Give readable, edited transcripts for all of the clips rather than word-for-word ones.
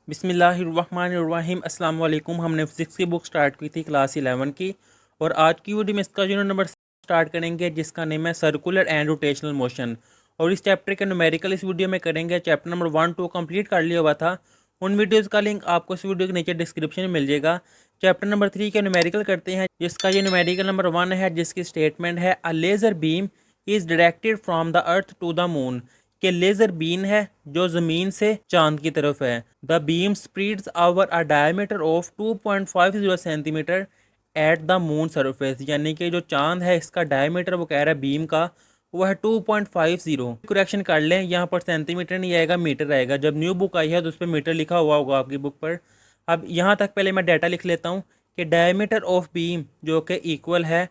बिस्मिल्लाहिर्रहमानिर्रहीम अस्सलाम वालेकुम। हमने फिज़िक्स की बुक स्टार्ट की थी क्लास 11 की, और आज की वीडियो में इसका यूनिट नंबर स्टार्ट करेंगे जिसका नेम है सर्कुलर एंड रोटेशनल मोशन। और इस चैप्टर के न्यूमेरिकल इस वीडियो में करेंगे। चैप्टर नंबर 1 2 कंप्लीट कर लिया हुआ था, उन वीडियोज़ का लिंक आपको इस वीडियो के नीचे डिस्क्रिप्शन में मिल जाएगा। चैप्टर नंबर 3 के न्यूमेरिकल करते हैं, जिसका ये न्यूमेरिकल नंबर 1 है, जिसकी स्टेटमेंट है a laser beam is directed from the earth to the moon. कि लेज़र बीम है जो ज़मीन से चांद की तरफ है। The beam spreads over a diameter of 2.50 centimetre at the moon surface. यानी कि जो चांद है इसका डायमीटर वो कह रहा है बीम का वो है 2.50। करेक्शन कर लें, यहाँ पर सेंटीमीटर नहीं आएगा, मीटर आएगा। जब न्यू बुक आई है तो उस पर मीटर लिखा हुआ होगा आपकी बुक पर। अब यहाँ तक पहले मैं डाटा लिख लेता हूँ कि डायमीटर ऑफ बीम जो कि इक्वल है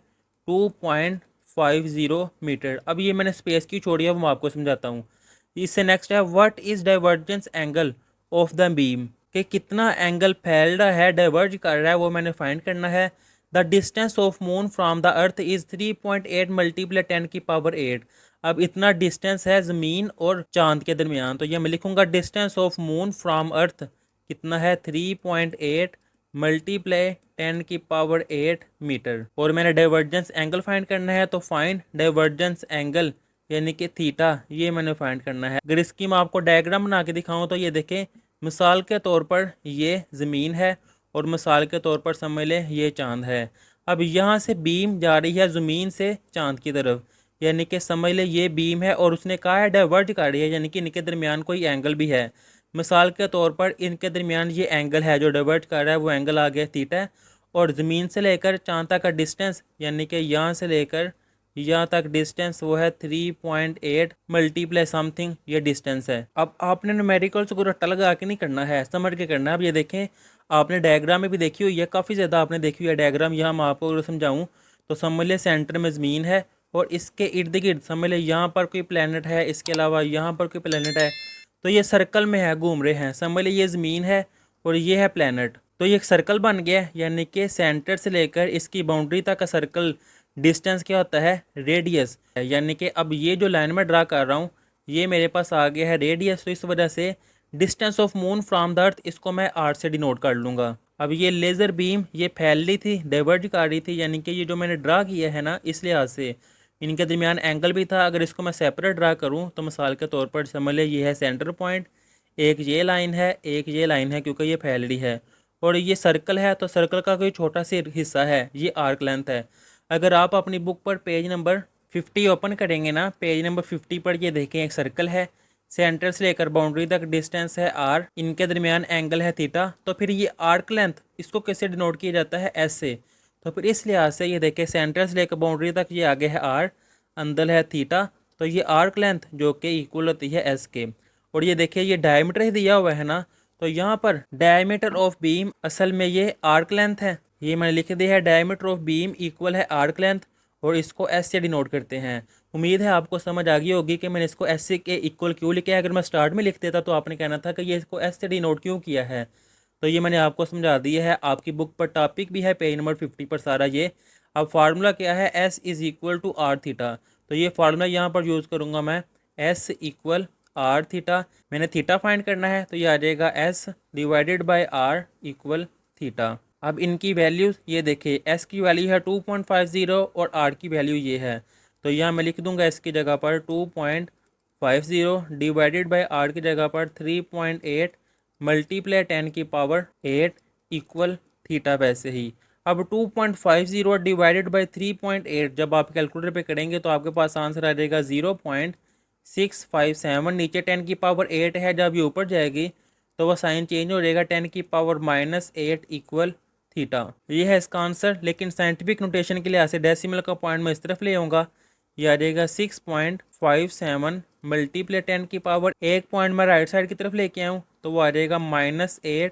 2.50 मीटर। अब ये मैंने स्पेस की छोड़ी है, वो मैं आपको समझाता हूँ। इससे नेक्स्ट है what is divergence angle of the beam, कि कितना एंगल फैल रहा है, डाइवर्ज कर रहा है, वो मैंने फाइंड करना है। The distance of moon from the earth is 3.8 multiply 10⁸ अब इतना डिस्टेंस है ज़मीन और चांद के दरमियान, तो ये मैं लिखूंगा डिस्टेंस ऑफ मून फ्रॉम अर्थ कितना है 3.8 मल्टीप्लाई 10⁸ मीटर। और मैंने डाइवर्जेंस एंगल फाइंड करना है, तो फाइंड डाइवर्जेंस एंगल यानी कि थीटा, ये मैंने फाइंड करना है। अगर इसकी मैं आपको डायग्राम बना के दिखाऊं तो ये देखें, मिसाल के तौर पर ये ज़मीन है और मिसाल के तौर पर समझ लें ये चांद है। अब यहाँ से बीम जा रही है ज़मीन से चांद की तरफ, यानी कि समझ लें ये बीम है और उसने कहा है डाइवर्ज कर रही है, यानी कि इनके दरमियान कोई एंगल भी है। मिसाल के तौर पर इनके दरमियान ये एंगल है जो डाइवर्ज कर रहा है, वो एंगल आ गया थीटा। और ज़मीन से लेकर चांद तक का डिस्टेंस यानी कि यहाँ से लेकर यहाँ तक डिस्टेंस वो है 3.8 मल्टीप्लाई समथिंग, ये डिस्टेंस है। अब आपने न्यूमेरिकल्स को रट्टा लगा के नहीं करना है, समझ के करना है। अब ये देखें, आपने डायग्राम में भी देखी हुई है, काफ़ी ज़्यादा आपने देखी हुई है डायग्राम। यहाँ मैं आपको अगर समझाऊँ तो समझ लें सेंटर में ज़मीन है और इसके इर्द गिर्द समझ लें यहाँ पर कोई प्लेनेट है, इसके अलावा यहाँ पर कोई प्लेनेट है, तो ये सर्कल में है, घूम रहे हैं। समझ लें ये ज़मीन है और ये है प्लेनेट, तो ये एक सर्कल बन गया। यानी कि सेंटर से लेकर इसकी बाउंड्री तक का सर्कल डिस्टेंस क्या होता है, रेडियस। यानी कि अब ये जो लाइन में ड्रा कर रहा हूँ ये मेरे पास आ गया है रेडियस, तो इस वजह से distance of moon from the अर्थ इसको मैं आर से डिनोट कर लूँगा। अब ये लेज़र बीम ये फैल रही थी, डाइवर्ज कर रही थी, यानी कि ये जो मैंने ड्रा किया है ना, इस लिहाज से इनके दरमियान एंगल भी था। अगर इसको मैं सेपरेट ड्रा करूँ तो मिसाल के तौर पर समझ लें ये है सेंटर पॉइंट, एक ये लाइन है, एक ये लाइन है, क्योंकि ये फैल रही है। और ये सर्कल है, तो सर्कल का कोई छोटा सा हिस्सा है, ये आर्क लेंथ है। अगर आप अपनी बुक पर पेज नंबर 50 ओपन करेंगे ना, पेज नंबर 50 पर ये देखें एक सर्कल है, सेंटर से लेकर बाउंड्री तक डिस्टेंस है आर, इनके दरमियान एंगल है थीटा। तो फिर ये आर्क लेंथ इसको कैसे डिनोट किया जाता है, एस से। तो फिर इस लिहाज से ये देखें सेंटर से लेकर बाउंड्री तक ये आगे है आर, अंदर है थीटा, तो ये आर्क लेंथ जो कि इक्वल होती है एस के। और ये देखिए ये डायमीटर ही दिया हुआ है ना, तो यहाँ पर डायमीटर ऑफ बीम असल में ये आर्क लेंथ है, ये मैंने लिख दिया है डायमीटर ऑफ बीम इक्वल है आर्क लेंथ, और इसको एस से डिनोट करते हैं। उम्मीद है आपको समझ आ गई होगी कि मैंने इसको एस से के इक्वल क्यों लिखा है। अगर मैं स्टार्ट में लिख देता तो आपने कहना था कि ये इसको एस से डिनोट क्यों किया है, तो ये मैंने आपको समझा दिया है। आपकी बुक पर टॉपिक भी है पेज नंबर 50 पर सारा ये। अब फार्मूला क्या है, S is equal to R theta, तो ये फार्मूला यहाँ पर यूज़ करूँगा मैं, एस इक्वल आर थीटा। मैंने थीटा फाइंड करना है, तो ये आ जाएगा S divided by R equal theta. अब इनकी वैल्यूज़ ये देखिए, एस की वैल्यू है 2.50 और आर की वैल्यू ये है, तो यहाँ मैं लिख दूंगा इसकी जगह पर 2.50 डिवाइडेड बाय आर की जगह पर 3.8 मल्टीप्लाई 10⁸ इक्वल थीटा। वैसे ही अब 2.50 डिवाइडेड बाई 3.8 जब आप कैलकुलेटर पे करेंगे तो आपके पास आंसर आ जाएगा 0.657। नीचे 10⁸ है, जब ये ऊपर जाएगी तो वह साइन चेंज हो जाएगा, 10⁻⁻8 इक्वल थीटा। ये है इसका आंसर। लेकिन साइंटिफिक नोटेशन के लिहाज से डेसिमल का पॉइंट मैं इस तरफ ले आऊँगा, ये आ जाएगा 6.57 मल्टीप्लाई 10⁻, एक पॉइंट मैं राइट साइड की तरफ लेके आऊँ तो वो आ जाएगा -8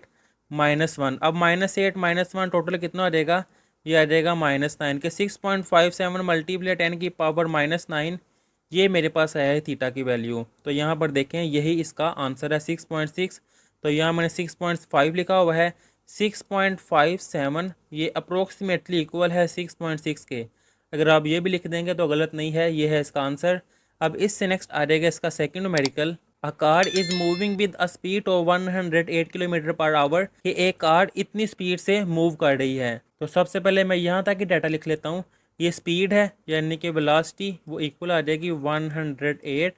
-1। अब -8 -1 टोटल कितना हो जाएगा, ये आ जाएगा -9 के 6.57 मल्टीप्लाई 10⁻⁻9, ये मेरे पास आया है थीटा की वैल्यू। तो यहाँ पर देखें यही इसका आंसर है 6.6, तो यहाँ मैंने 6.5 लिखा हुआ है। 6.57 ये अप्रोक्सीमेटली इक्वल है 6.6 के। अगर आप ये भी लिख देंगे तो गलत नहीं है, ये है इसका आंसर। अब इससे नेक्स्ट आ जाएगा इसका second numerical. A car is moving with a speed of 108 kilometre per hour, कि एक कार इतनी स्पीड से मूव कर रही है। तो सबसे पहले मैं यहाँ तक की डाटा लिख लेता हूँ। ये स्पीड है यानी कि वेलोसिटी वो इक्वल आ जाएगी 108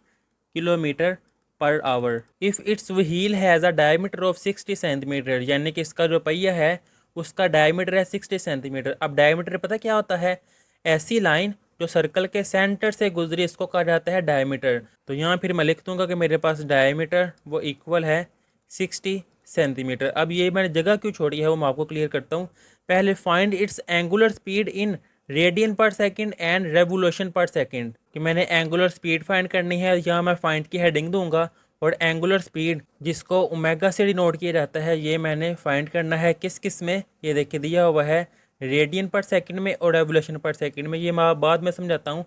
kilometre per hour. If it's wheel has a diameter of 60 centimetre, यानी कि इसका जो पहिया है उसका डायमीटर है 60 सेंटीमीटर। अब डायमीटर पता क्या होता है? ऐसी लाइन जो सर्कल के सेंटर से गुजरी इसको कहा जाता है डायमीटर। तो यहाँ फिर मैं लिख दूंगा कि मेरे पास डायमीटर वो इक्वल है 60 सेंटीमीटर। अब ये मैंने जगह क्यों छोड़ी है वो मैं आपको क्लियर करता हूँ। पहले find its angular speed in radian पर सेकंड एंड रेवोल्यूशन पर सेकंड, कि मैंने एंगुलर स्पीड फाइंड करनी है। यहाँ मैं फाइंड की हेडिंग दूंगा और एंगुलर स्पीड जिसको ओमेगा से डिनोट किया जाता है ये मैंने फाइंड करना है किस किस में, ये देखिए दिया हुआ है रेडियन पर सेकंड में और रेवोल्यूशन पर सेकंड में। ये मैं बाद में समझाता हूँ।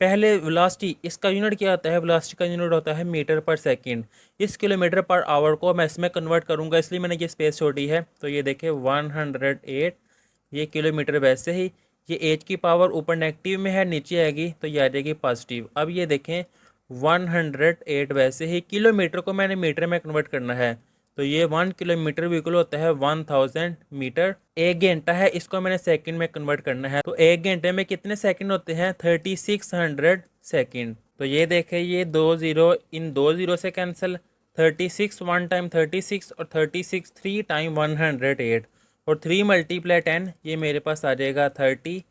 पहले वेलोसिटी, इसका यूनिट क्या होता है? वेलोसिटी का यूनिट होता है मीटर पर सेकंड। इस किलोमीटर पर आवर को मैं इसमें कन्वर्ट करूँगा, इसलिए मैंने ये स्पेस छोड़ी है। तो ये देखिए 108 ये किलोमीटर। वैसे ही ये एच की पावर ऊपर नेगेटिव में है, नीचे आएगी तो ये आ जाएगी पॉजिटिव। अब ये देखें 108 वैसे ही किलोमीटर को मैंने मीटर में कन्वर्ट करना है। तो ये 1 किलोमीटर इक्वल होता है 1000 मीटर। एक घंटा है, इसको मैंने सेकंड में कन्वर्ट करना है। तो एक घंटे में कितने सेकंड होते हैं? 3600 सेकंड। तो ये देखें ये 2 जीरो इन 2 जीरो से कैंसिल, 36 वन टाइम 36 और 36 थ्री टाइम 108 और 3 मल्टीप्लाई 10 ये मेरे पास आ जाएगा 30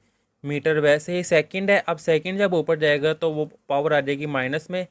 मीटर। वैसे ही सेकंड है, अब सेकंड जब ऊपर जाएगा तो वो पावर आ जाएगी माइनस में।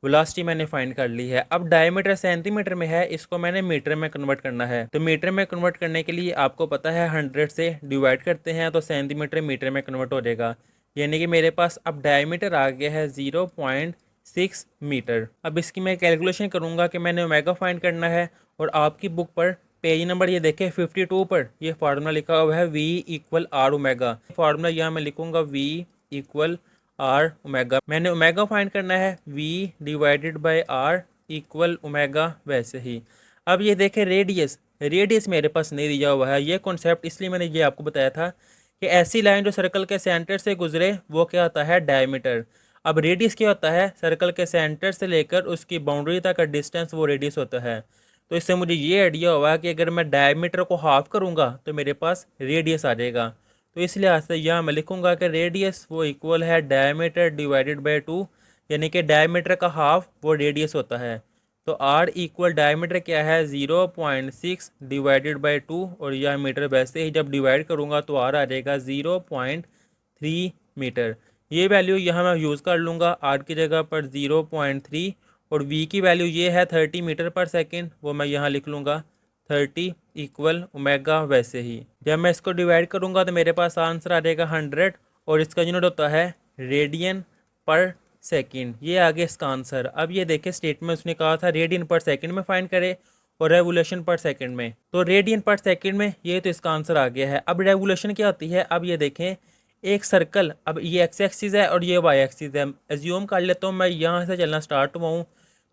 वेलोसिटी मैंने फाइंड कर ली है। अब डायमीटर सेंटीमीटर में है, इसको मैंने मीटर में कन्वर्ट करना है। तो मीटर में कन्वर्ट करने के लिए आपको पता है 100 से डिवाइड करते हैं तो सेंटीमीटर मीटर में कन्वर्ट हो जाएगा। यानी कि मेरे पास अब डायमीटर आ गया है 0.6 मीटर। अब इसकी मैं कैलकुलेशन करूँगा कि मैंने ओमेगा फाइंड करना है। और आपकी बुक पर पेज नंबर ये देखें 52 पर ये फार्मूला लिखा हुआ है V equal R omega. Formula यहाँ मैं लिखूंगा V इक्वल आर ओमेगा। मैंने ओमेगा फाइंड करना है V divided by R equal omega. वैसे ही अब ये देखें रेडियस, रेडियस मेरे पास नहीं दिया हुआ है। ये कॉन्सेप्ट इसलिए मैंने ये आपको बताया था कि ऐसी लाइन जो सर्कल के सेंटर से गुजरे वो क्या होता है? डायमीटर। अब रेडियस क्या होता है? सर्कल के सेंटर से लेकर उसकी बाउंड्री तक का डिस्टेंस वो रेडियस होता है। तो इससे मुझे ये आइडिया हुआ कि अगर मैं डायमीटर को हाफ करूँगा तो मेरे पास रेडियस आ जाएगा। तो इस लिहाज से यहाँ मैं लिखूँगा कि रेडियस वो इक्वल है डायमीटर डिवाइडेड बाय 2, यानी कि डायमीटर का हाफ वो रेडियस होता है। तो आर इक्वल डायमीटर क्या है? 0.6 डिवाइडेड बाय 2 और यह मीटर। वैसे ही जब डिवाइड करूँगा तो आर आ जाएगा 0.3 मीटर। ये वैल्यू यहाँ मैं यूज़ कर लूँगा आर की जगह पर 0.3 और v की वैल्यू ये है 30 मीटर पर सेकंड, वो मैं यहाँ लिख लूँगा 30 इक्वल ओमेगा। वैसे ही जब मैं इसको डिवाइड करूँगा तो मेरे पास आंसर आ जाएगा 100 और इसका यूनिट होता है रेडियन पर सेकंड। ये आ गया इसका आंसर। अब ये देखें स्टेटमेंट उसने कहा था रेडियन पर सेकंड में फाइंड करे और रेवोल्यूशन पर सेकंड में। तो रेडियन पर सेकंड में ये तो इसका आंसर आ गया है। अब रेवोल्यूशन क्या होती है? अब ये देखें एक सर्कल, अब ये एक्स एक्सिस है और ये वाई एक्सिस है। एज्यूम कर लेता हूँ मैं यहाँ से चलना स्टार्ट हुआ हूँ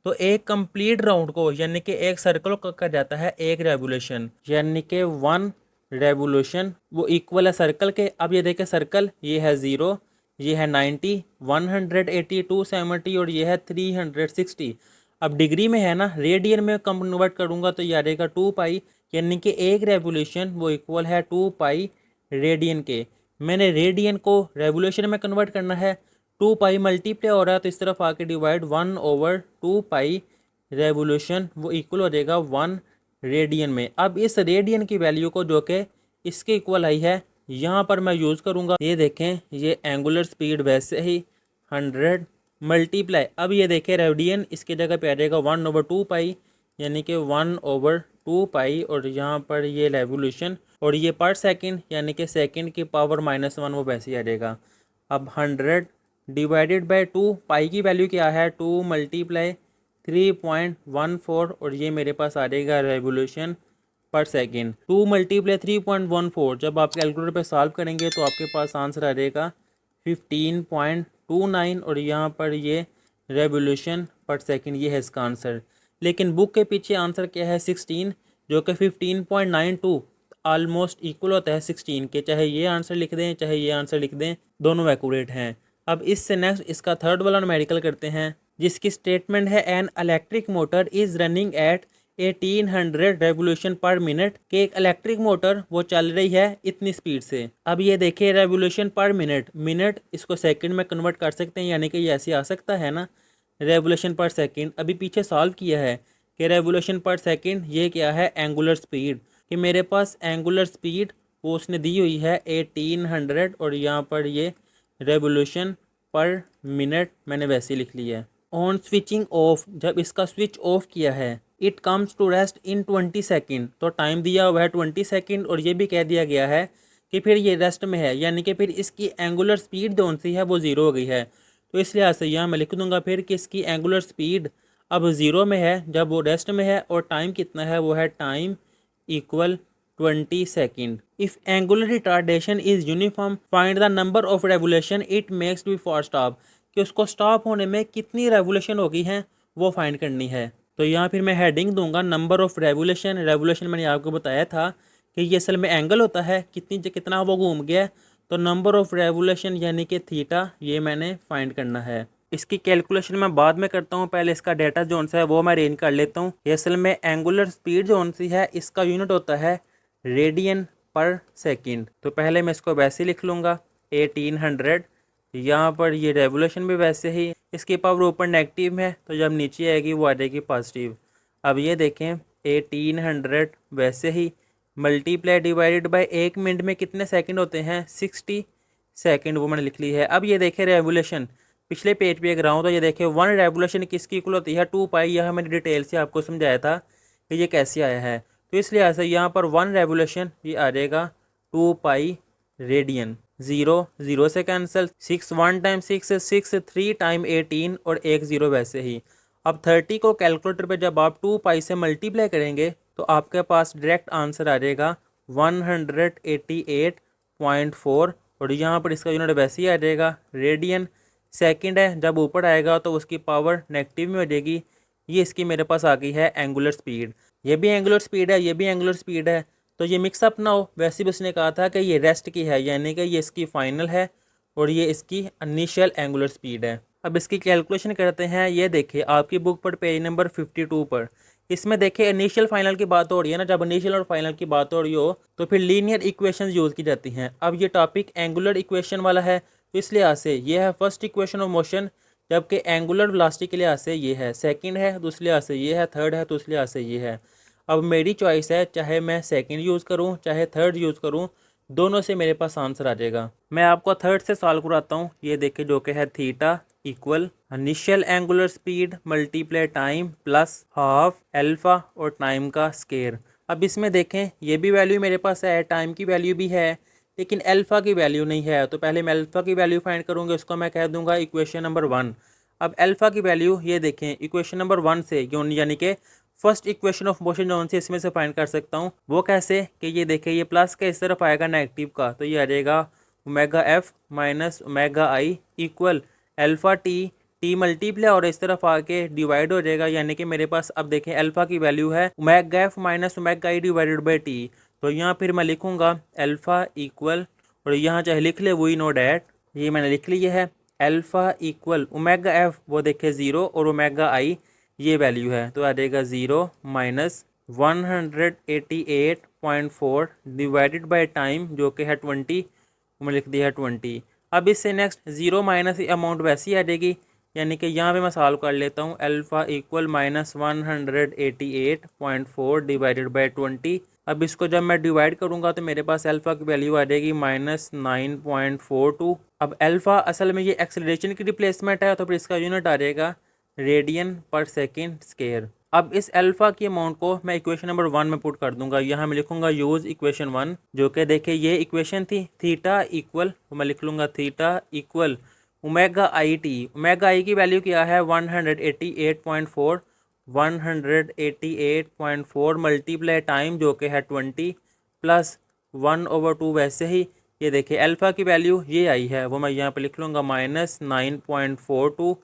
तो एक कंप्लीट राउंड को यानी कि एक सर्कल को कहा जाता है एक रेवोल्यूशन, यानी कि 1 रेवोल्यूशन वो इक्वल है सर्कल के। अब ये देखें सर्कल ये है 0, ये है 90, 180, 270 और ये है 360। अब डिग्री में है ना, रेडियन में कन्वर्ट करूँगा तो ये आ जाएगा 2 पाई, यानी कि एक रेवोल्यूशन वो इक्वल है 2 पाई रेडियन के। मैंने रेडियन को रेवोल्यूशन में कन्वर्ट करना है। 2 पाई मल्टीप्लाई हो रहा है तो इस तरफ आके डिवाइड 1/2 पाई रेवोल्यूशन वो इक्वल हो जाएगा 1 रेडियन में। अब इस रेडियन की वैल्यू को जो कि इसके इक्वल आई है यहाँ पर मैं यूज़ करूँगा। ये देखें ये एंगुलर स्पीड वैसे ही 100 मल्टीप्लाई, अब ये देखें रेडियन इसकी जगह पे आ जाएगा 1/2 पाई, यानी कि 1/2 पाई और यहाँ पर ये रेवोल्यूशन और ये पर सेकंड यानी कि सेकंड की पावर -1 वो वैसे ही आ जाएगा। अब 100 डिवाइडेड बाय 2, पाई की वैल्यू क्या है? 2 मल्टीप्लाई 3.14 और ये मेरे पास आ जाएगा रेवोल्यूशन पर सेकंड। 2 मल्टीप्लाई 3.14 जब आप कैलकुलेटर पे सॉल्व करेंगे तो आपके पास आंसर आ जाएगा 15.29 और यहाँ पर ये रेवोल्यूशन पर सेकंड, ये है इसका आंसर। लेकिन बुक के पीछे आंसर क्या है? 16, जो कि 15.92 ऑलमोस्ट इक्वल होता है 16 के। चाहे ये आंसर लिख दें चाहे ये आंसर लिख दें, दोनों एक्यूरेट हैं। अब इससे नेक्स्ट इसका थर्ड वाला न्यूमेरिकल करते हैं। जिसकी स्टेटमेंट है an electric motor is running at 1800 revolution per minute के एक इलेक्ट्रिक मोटर वो चल रही है इतनी स्पीड से। अब ये देखिए रेवोल्यूशन पर मिनट, मिनट इसको सेकंड में कन्वर्ट कर सकते हैं, यानी कि ये ऐसे आ सकता है ना, रेवोल्यूशन पर सेकंड। अभी पीछे सॉल्व किया है कि रेवोल्यूशन पर सेकंड ये क्या है, एंगुलर स्पीड, कि मेरे पास एंगुलर स्पीड वो उसने दी हुई है 1800 और यहाँ पर ये रेवोल्यूशन पर मिनट मैंने वैसे लिख लिया है। ऑन स्विचिंग ऑफ, जब इसका स्विच ऑफ किया है, it comes to rest in 20 second, तो टाइम दिया हुआ है 20 सेकेंड और ये भी कह दिया गया है कि फिर ये रेस्ट में है, यानी कि फिर इसकी एंगुलर स्पीड जो सी है वो ज़ीरो हो गई है। तो इस लिहाज से यहाँ मैं लिख दूंगा फिर कि इसकी एंगुलर स्पीड अब ज़ीरो में है जब वो रेस्ट में है, और टाइम कितना है, वो है time equal 20 second. If angular retardation is uniform find the number of revolution it makes before stop, कि उसको स्टॉप होने में कितनी रेवोल्यूशन होगी हैं वो फाइंड करनी है। तो यहाँ फिर मैं हेडिंग दूंगा नंबर ऑफ रेवोल्यूशन। रेवोल्यूशन मैंने आपको बताया था कि ये असल में एंगल होता है, कितना वो घूम गया, तो नंबर ऑफ रेवोल्यूशन यानी कि थीटा, ये मैंने फाइंड करना है। इसकी कैलकुलेशन मैं बाद में करता हूँ, पहले इसका डेटा जोन सा है वो मैं अरेंज कर लेता हूँ। ये असल में एंगुलर स्पीड जोन सी है, इसका यूनिट होता है रेडियन पर सेकंड। तो पहले मैं इसको वैसे लिख लूँगा 1800, यहाँ पर ये रेवोल्यूशन भी वैसे ही, इसकी पावर ऊपर नेगेटिव है तो जब नीचे आएगी वो आ जाएगी पॉजिटिव। अब ये देखें 1800 वैसे ही मल्टीप्लाई डिवाइडेड बाय 1 मिनट में कितने सेकंड होते हैं, 60 सेकंड, वो मैंने लिख ली है। अब ये देखें रेवोल्यूशन, पिछले पेज पे अगर आऊँ तो ये देखें 1 रेवोल्यूशन किसकी इक्वल होती है, 2 पाई। यह मैंने डिटेल से आपको समझाया था कि ये कैसे आया है। तो इस लिहाज से यहाँ पर 1 रेवोल्यूशन ये आ जाएगा 2 पाई रेडियन। 0 0 से कैंसिल, 6 1 टाइम 6 6 3 टाइम 18 और 1 0 वैसे ही। अब 30 को कैलकुलेटर पे जब आप 2 पाई से मल्टीप्लाई करेंगे तो आपके पास डायरेक्ट आंसर आ जाएगा 188.4, और यहाँ पर इसका यूनिट वैसे ही आ जाएगा रेडियन। सेकंड है, जब ऊपर आएगा तो उसकी पावर नेगेटिव में हो जाएगी। ये इसकी मेरे पास आ गई है एंगुलर स्पीड, ये भी एंगुलर स्पीड है, ये भी एंगुलर स्पीड है, तो ये मिक्सअप ना हो। वैसे भी उसने कहा था कि ये रेस्ट की है, यानी कि ये इसकी फाइनल है और ये इसकी इनिशियल एंगुलर स्पीड है। अब इसकी कैलकुलेशन करते हैं। ये देखिए आपकी बुक पर पेज नंबर 52 पर, इसमें देखिए इनिशियल फाइनल की बात हो रही है ना, जब इनिशियल और फाइनल की बात हो रही हो तो फिर लीनियर इक्वेशन यूज़ की जाती हैं। अब ये टॉपिक एंगुलर इक्वेशन वाला है, तो इस लिहाज से ये है फर्स्ट इक्वेशन ऑफ मोशन, जबकि एंगुलर वेलोसिटी के लिहाज से ये है सेकंड है, दूसरे लिहाज से ये है थर्ड है, तो उस लिहाज से ये है। अब मेरी चॉइस है, चाहे मैं सेकंड यूज़ करूं चाहे थर्ड यूज़ करूं, दोनों से मेरे पास आंसर आ जाएगा। मैं आपको थर्ड से सॉल्व कराता हूं। ये देखिए जो कि है theta equal initial angular speed multiply time plus half alpha और टाइम का स्केयर। अब इसमें देखें ये भी वैल्यू मेरे पास है, टाइम की वैल्यू भी है, लेकिन अल्फ़ा की वैल्यू नहीं है। तो पहले मैं अल्फ़ा की वैल्यू फाइंड करूँगा, उसको मैं कह दूंगा इक्वेशन नंबर 1। अब अल्फ़ा की वैल्यू ये देखें इक्वेशन नंबर 1 से, यानी कि फर्स्ट इक्वेशन ऑफ मोशन जो से इसमें से फाइंड कर सकता हूँ। वो कैसे कि ये देखें ये प्लस का इस तरफ आएगा नेगेटिव का, तो ये आ जाएगा omega F minus omega I equal alpha T, T multiply और इस तरफ आके डिवाइड हो जाएगा, यानी कि मेरे पास अब देखें अल्फ़ा की वैल्यू है omega F minus omega I divided by T. तो यहाँ फिर मैं लिखूँगा अल्फ़ा इक्वल, और यहाँ चाहे लिख ले वही नो डैट, ये मैंने लिख लिया है अल्फ़ा इक्वल ओमेगा एफ वो देखे 0 और ओमेगा आई ये वैल्यू है, तो आ जाएगा 0 माइनस 188.4 डिवाइडेड बाई टाइम जो कि है 20, मैंने लिख दिया है 20। अब इससे नेक्स्ट 0 माइनस अमाउंट वैसी आ जाएगी, यानी कि यहाँ पे मैं सॉल्व कर लेता हूँ alpha equal minus 188.4 divided by 20। अब इसको जब मैं डिवाइड करूँगा तो मेरे पास अल्फ़ा की वैल्यू आ जाएगी माइनस 9.42। अब अल्फ़ा असल में ये एक्सेलरेशन की रिप्लेसमेंट है, तो फिर इसका यूनिट आ जाएगा रेडियन पर सेकेंड स्केयर। अब इस अल्फ़ा की अमाउंट को मैं इक्वेशन नंबर 1 में पुट कर दूंगा। यहाँ मैं लिखूंगा यूज़ इक्वेशन 1, जो कि देखिए ये इक्वेशन थी थीटा इक्वल, मैं लिख लूँगा theta equal omega I T. Omega आई की वैल्यू क्या है 188.4, 188.4 मल्टीप्लाई टाइम जो कि है 20 प्लस 1/2 वैसे ही। ये देखिए अल्फ़ा की वैल्यू ये आई है, वो मैं यहाँ पे लिख लूँगा माइनस 9.42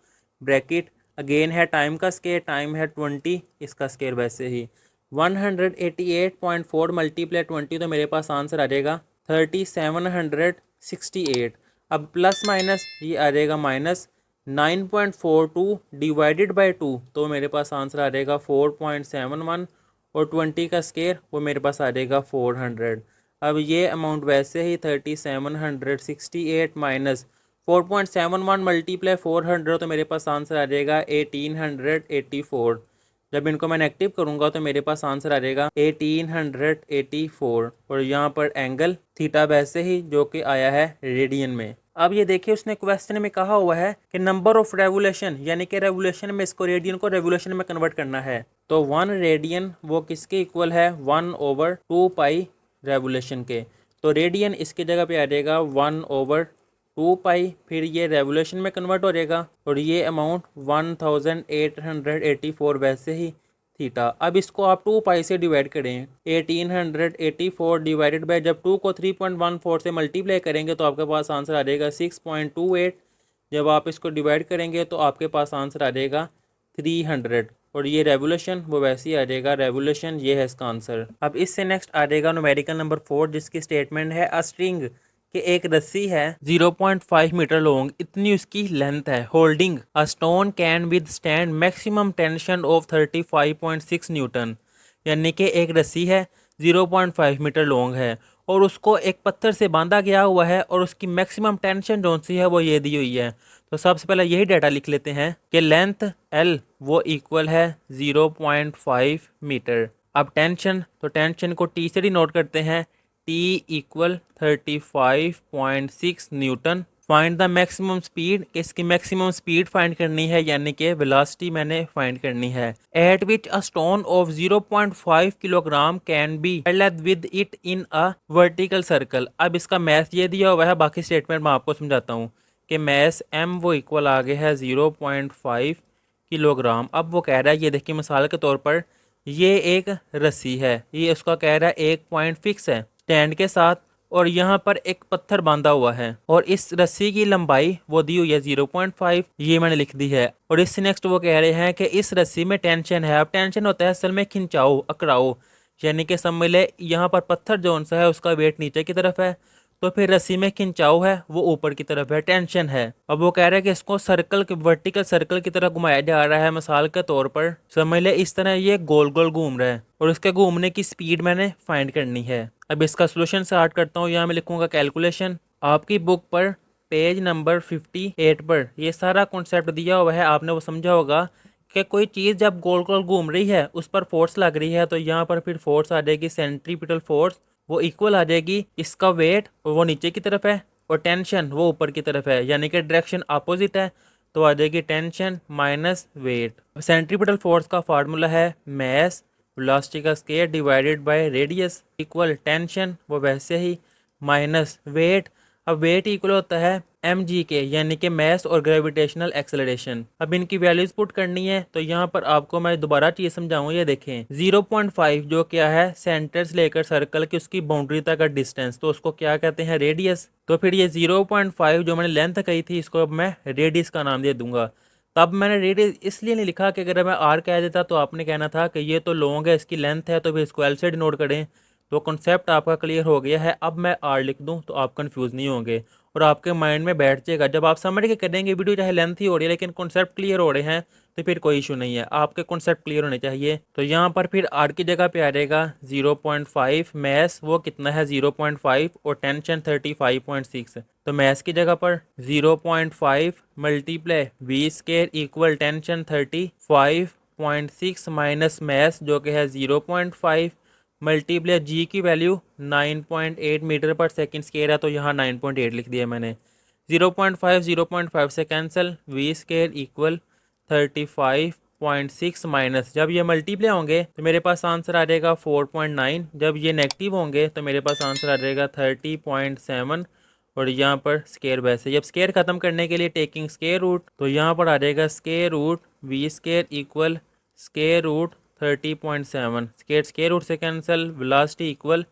ब्रैकेट, अगेन है टाइम का स्केयर, टाइम है 20, इसका स्केयर वैसे ही 188.4 मल्टीप्लाई 20, तो मेरे पास आंसर आ जाएगा 3768। अब प्लस माइनस ये आ जाएगा माइनस 9.42 डिवाइडेड बाय 2, तो मेरे पास आंसर आ जाएगा 4.71, और 20 का स्केयर वो मेरे पास आ जाएगा 400। अब ये अमाउंट वैसे ही 3768 माइनस 4.71 मल्टीप्लाई 400, तो मेरे पास आंसर आ जाएगा 1884। जब इनको मैं नेगेटिव करूंगा तो मेरे पास आंसर आ जाएगा 1884, और यहाँ पर एंगल थीटा वैसे ही जो कि आया है रेडियन में। अब ये देखिए उसने क्वेश्चन में कहा हुआ है कि नंबर ऑफ रेवोल्यूशन, यानी कि रेवोल्यूशन में इसको रेडियन को रेवोल्यूशन में कन्वर्ट करना है, तो 1 रेडियन वो किसके इक्वल है, 1/2 पाई रेवोल्यूशन के। तो रेडियन इसकी जगह पे आ जाएगा 1/2 पाई, फिर ये रेवोल्यूशन में कन्वर्ट हो जाएगा, और ये अमाउंट 1884 वैसे ही थीटा। अब इसको आप 2 पाई से डिवाइड करें, 1884 डिवाइडेड बाय, जब 2 को 3.14 से मल्टीप्लाई करेंगे तो आपके पास आंसर आ जाएगा 6.28। जब आप इसको डिवाइड करेंगे तो आपके पास आंसर आ जाएगा 300, और ये रेवोल्यूशन वो वैसे ही आ जाएगा रेवोल्यूशन, ये है इसका आंसर। अब इससे नेक्स्ट आ जाएगा न्यूमेरिकल नंबर 4, जिसकी स्टेटमेंट है अ स्ट्रिंग कि एक रस्सी है 0.5 मीटर लॉन्ग, इतनी उसकी लेंथ है, holding a stone can with stand maximum tension of 35.6 Newton, यानी कि एक रस्सी है 0.5 मीटर लॉन्ग है और उसको एक पत्थर से बांधा गया हुआ है, और उसकी मैक्सिमम टेंशन जो सी है वो ये दी हुई है। तो सबसे पहले यही डाटा लिख लेते हैं कि लेंथ L वो इक्वल है 0.5 मीटर। अब टेंशन, तो टेंशन को T से डिनोट करते हैं, T equal 35.6 Newton. Find the maximum speed, इसकी मैक्सिमम स्पीड फाइंड करनी है, यानी कि वेलोसिटी मैंने फाइंड करनी है। Eight which a stone of 0.5 kilogram can be held with it in a vertical circle. अब इसका मैथ ये दिया हुआ है, बाकी स्टेटमेंट मैं आपको समझाता हूँ कि मैथ M वो इक्वल आ गया है 0.5 किलोग्राम। अब वो कह रहा है, ये देखिए मिसाल के तौर पर ये एक रस्सी है, ये उसका कह रहा है एक पॉइंट फिक्स है स्टैंड के साथ, और यहाँ पर एक पत्थर बांधा हुआ है, और इस रस्सी की लंबाई वो दी हुई है 0.5, ये मैंने लिख दी है। और इससे नेक्स्ट वो कह रहे हैं कि इस रस्सी में टेंशन है। अब टेंशन होता है असल में खिंचाव, अकड़ाव, यानी कि समझ ले यहाँ पर पत्थर जो सा है उसका वेट नीचे की तरफ है, तो फिर रस्सी में खिंचाव है वो ऊपर की तरफ है, टेंशन है। अब वो कह रहे हैं कि इसको सर्कल के वर्टिकल सर्कल की तरह घुमाया जा रहा है, मिसाल के तौर पर समझ ले इस तरह ये गोल गोल घूम रहा है, और उसके घूमने की स्पीड मैंने फाइंड करनी है। अब इसका सोल्यूशन स्टार्ट करता हूँ, यहाँ मैं लिखूंगा कैलकुलेशन। आपकी बुक पर पेज नंबर 58 पर ये सारा कॉन्सेप्ट दिया हुआ है, आपने वो समझा होगा कि कोई चीज़ जब गोल गोल घूम रही है उस पर फोर्स लग रही है, तो यहाँ पर फिर फोर्स आ जाएगी सेंट्रीपिटल फोर्स, वो इक्वल आ जाएगी इसका वेट वो नीचे की तरफ है और टेंशन वो ऊपर की तरफ है, यानी कि डायरेक्शन अपोजिट है, तो आ जाएगी tension minus weight. Centripetal force का फार्मूला है मैस वेलोसिटी का square divided by radius equal tension वो वैसे ही माइनस वेट। अब वेट इक्वल होता है mg के, यानी कि मैस और ग्रेविटेशनल एक्सेलरेशन। अब इनकी वैल्यूज पुट करनी है, तो यहाँ पर आपको मैं दोबारा चीज़ समझाऊँ, ये देखें 0.5 जो क्या है सेंटर से लेकर सर्कल की उसकी बाउंड्री तक का डिस्टेंस, तो उसको क्या कहते हैं रेडियस। तो फिर ये 0.5 जो मैंने लेंथ कही थी इसको अब मैं रेडियस का नाम दे दूंगा। तब मैंने रेडियस इसलिए नहीं लिखा कि अगर मैं आर कह देता तो आपने कहना था कि ये तो लॉन्ग है इसकी लेंथ है, तो फिर इसको एल से डिनोट करें। तो कॉन्सेप्ट आपका क्लियर हो गया है। अब मैं आर लिख दूं तो आप कंफ्यूज नहीं होंगे और आपके माइंड में बैठ जाएगा। जब आप समझ के करेंगे वीडियो चाहे लेंथ ही हो रही है लेकिन कॉन्सेप्ट क्लियर हो रहे हैं तो फिर कोई इशू नहीं है, आपके कॉन्सेप्ट क्लियर होने चाहिए। तो यहाँ पर फिर आर की जगह पे आ जाएगा 0.5, मैस वो कितना है 0.5 और टेंशन 35.6। तो मैस की जगह पर 0.5 multiply V square equal tension 35.6 minus mass जो कि है 0.5 मल्टीप्लाई जी की value 9.8 metre per second square है, तो यहाँ 9.8 लिख दिया मैंने। 0.5 से cancel, V square equal 35.6 minus, जब ये मल्टीप्लाई होंगे तो मेरे पास आंसर आ जाएगा 4.9, जब ये नेगेटिव होंगे तो मेरे पास आंसर आ जाएगा 30.7। और यहाँ पर स्केयर वैसे, जब स्केयर खत्म करने के लिए टेकिंग स्केयर रूट, तो यहाँ पर आ जाएगा square root V square equal square root 30.7, square root से कैंसिल, वेलोसिटी इक्वल,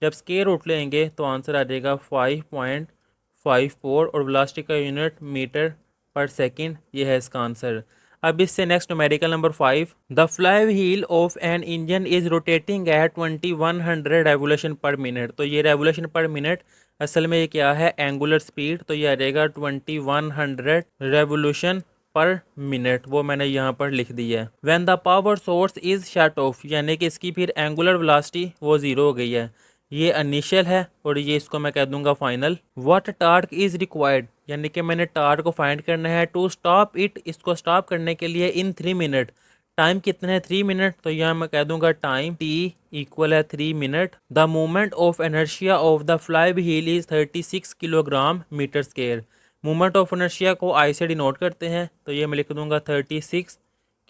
जब स्केयर रूट लेंगे तो आंसर आ जाएगा 5.54 और वेलोसिटी का यूनिट मीटर पर सेकंड, ये है इसका आंसर। अब इससे next numerical number 5, the fly wheel of an engine is rotating at 2100 revolution per minute. तो ये रेवोल्यूशन पर मिनट असल में ये क्या है, एंगुलर स्पीड। तो ये आ जाएगा 2100 रेवोल्यूशन पर मिनट, वो मैंने यहाँ पर लिख दिया है। When the power source is shut off, यानी कि इसकी फिर एंगुलर वेलोसिटी वो ज़ीरो हो गई है। ये इनिशियल है और ये इसको मैं कह दूंगा final. What torque is required, यानी कि मैंने टार्क को फाइंड करना है टू स्टॉप इट, इसको स्टॉप करने के लिए इन 3 मिनट। टाइम कितना है 3 मिनट, तो यहाँ मैं कह दूंगा टाइम टी इक्वल है 3 minute. The moment of inertia of the fly wheel is 36 kilogram metre square. Moment of inertia को आई से डिनोट करते हैं, तो ये मैं लिख दूंगा 36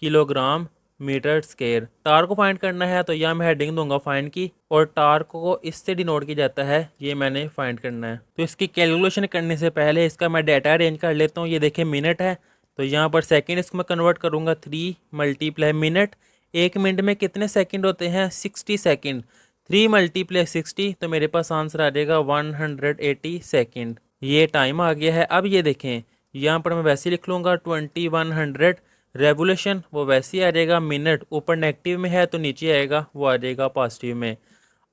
किलोग्राम मीटर स्क्वायर। टार्क को फाइंड करना है, तो यहाँ मैं हेडिंग दूंगा फाइंड की, और टार्क को इससे डिनोट किया जाता है, ये मैंने फाइंड करना है। तो इसकी कैलकुलेशन करने से पहले इसका मैं डाटा अरेंज कर लेता हूँ। ये देखिए मिनट है, तो यहाँ पर सेकंड इसको मैं कन्वर्ट करूँगा 3 मल्टीप्लाई मिनट। 1 मिनट में कितने सेकंड होते हैं, 60 सेकंड। 3 मल्टीप्लाई 60, तो मेरे पास आंसर आ जाएगा 180 सेकंड। ये टाइम आ गया है। अब ये देखें, यहाँ पर मैं वैसे ही लिख लूँगा 2100 रेवोल्यूशन, वो वैसे ही आ जाएगा। मिनट ऊपर नेगेटिव में है तो नीचे आएगा, वो आ जाएगा पॉजिटिव में।